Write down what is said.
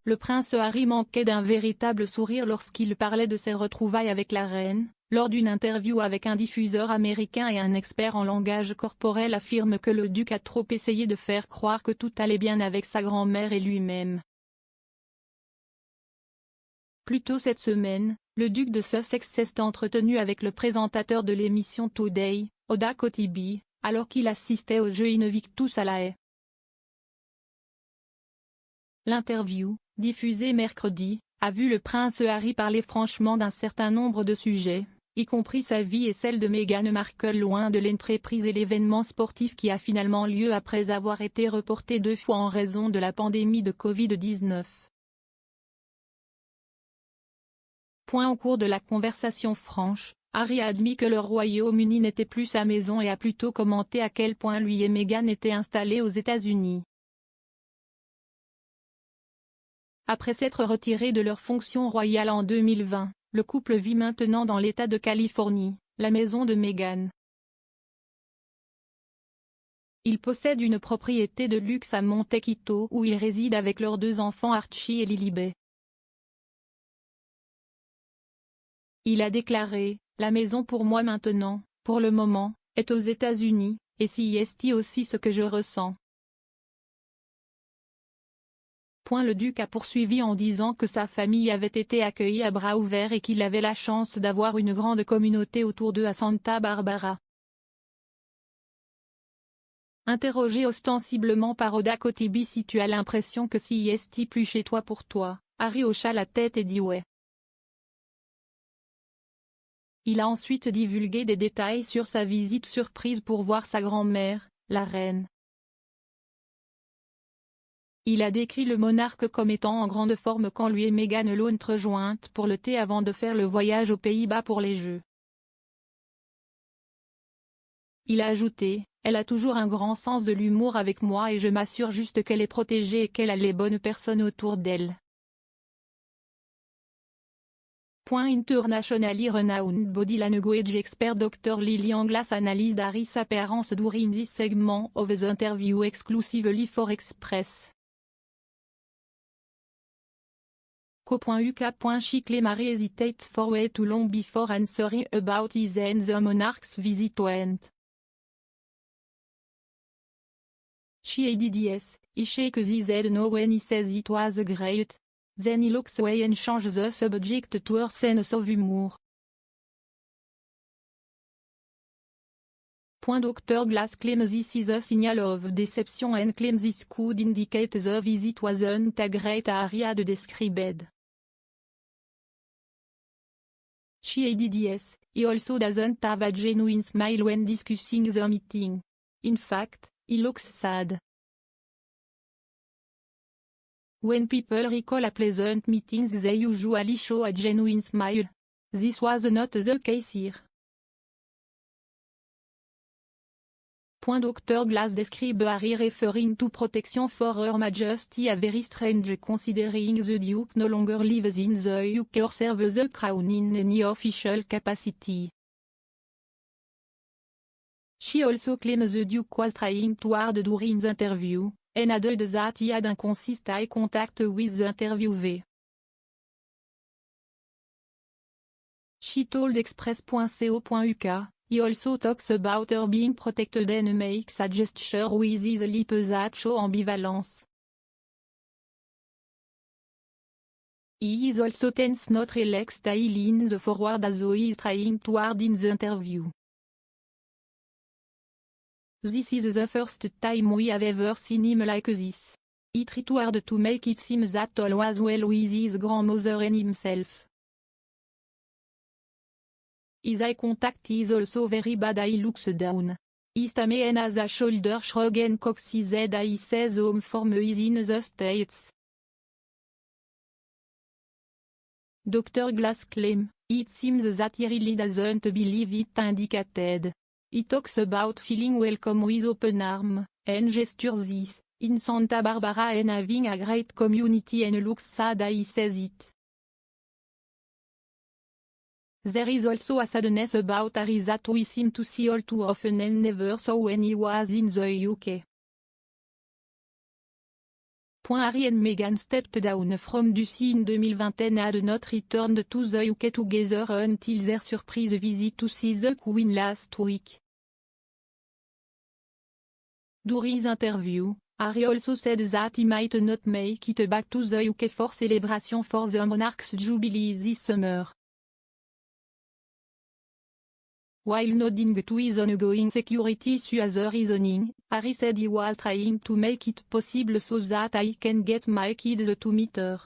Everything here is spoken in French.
Le prince Harry manquait d'un véritable sourire lorsqu'il parlait de ses retrouvailles avec la reine. Lors d'une interview avec un diffuseur américain et un expert en langage corporel affirme que le duc a trop essayé de faire croire que tout allait bien avec sa grand-mère et lui-même. Plus tôt cette semaine, le duc de Sussex s'est entretenu avec le présentateur de l'émission Today, Oda Kotibi, alors qu'il assistait au jeu Invictus à La Haye. L'interview, diffusée mercredi, a vu le prince Harry parler franchement d'un certain nombre de sujets, y compris sa vie et celle de Meghan Markle loin de l'entreprise et l'événement sportif qui a finalement lieu après avoir été reporté 2 fois en raison de la pandémie de Covid-19. Au cours de la conversation franche, Harry a admis que le Royaume-Uni n'était plus sa maison et a plutôt commenté à quel point lui et Meghan étaient installés aux États-Unis. Après s'être retirés de leurs fonctions royales en 2020, le couple vit maintenant dans l'État de Californie, la maison de Meghan. Ils possèdent une propriété de luxe à Montecito où ils résident avec leurs 2 enfants Archie et Lilibet. Il a déclaré, « La maison pour moi maintenant, pour le moment, est aux États-Unis, et c'est aussi ce que je ressens. » Le duc a poursuivi en disant que sa famille avait été accueillie à bras ouverts et qu'il avait la chance d'avoir une grande communauté autour d'eux à Santa Barbara. Interrogé ostensiblement par Oda Kotibi si tu as l'impression que c'est plus chez toi pour toi, Harry hocha la tête et dit ouais. Il a ensuite divulgué des détails sur sa visite surprise pour voir sa grand-mère, la reine. Il a décrit le monarque comme étant en grande forme quand lui et Meghan l'ont rejointe pour le thé avant de faire le voyage aux Pays-Bas pour les Jeux. Il a ajouté, « Elle a toujours un grand sens de l'humour avec moi et je m'assure juste qu'elle est protégée et qu'elle a les bonnes personnes autour d'elle. » Internationally renowned body language expert Dr. Lillian Glass analyse Harry's appearance during this segment of the interview exclusively for Express. Co.uk. She Mary hesitates for way too long before answering about his and the monarch's visit went. She did yes, he shakes his head no when he says it was great. Then he looks away and changes the subject to her sense of humor. Dr. Glass claims this is a signal of deception and claims this could indicate the visit wasn't a great Harry had described. She did yes, he also doesn't have a genuine smile when discussing the meeting. In fact, he looks sad. When people recall a pleasant meeting they usually show a genuine smile. This was not the case here. Dr. Glass describe Harry referring to protection for Her Majesty a very strange considering the Duke no longer lives in the UK or serves the Crown in any official capacity. She also claims the Duke was trying too hard during the interview, and added that he had inconsistent eye contact with the interviewee. She told Express.co.uk, he also talks about her being protected and makes a gesture with his lips that show ambivalence. He is also tense not relaxed I leans forward as though he is trying too hard in the interview. This is the first time we have ever seen him like this. He tried too hard to make it seem that all was well with his grandmother and himself. His eye contact is also very bad. He looks down. His stomach and has a shoulder shrug and cocks his head. He says home form is in the States. Dr. Glass claims, it seems that he really doesn't believe it indicated. He talks about feeling welcome with open arms, and gestures this, in Santa Barbara and having a great community and looks sad he says it. There is also a sadness about Harry that we seem to see all too often and never saw when he was in the UK. Harry and Meghan stepped down from Ducey in 2020 and had not returned to the UK together until their surprise visit to see the Queen last week. During the interview, Harry also said that he might not make it back to the UK for celebration for the monarch's jubilee this summer. While nodding to his ongoing security issue as a reasoning, Harry said he was trying to make it possible so that I can get my kids to meet her.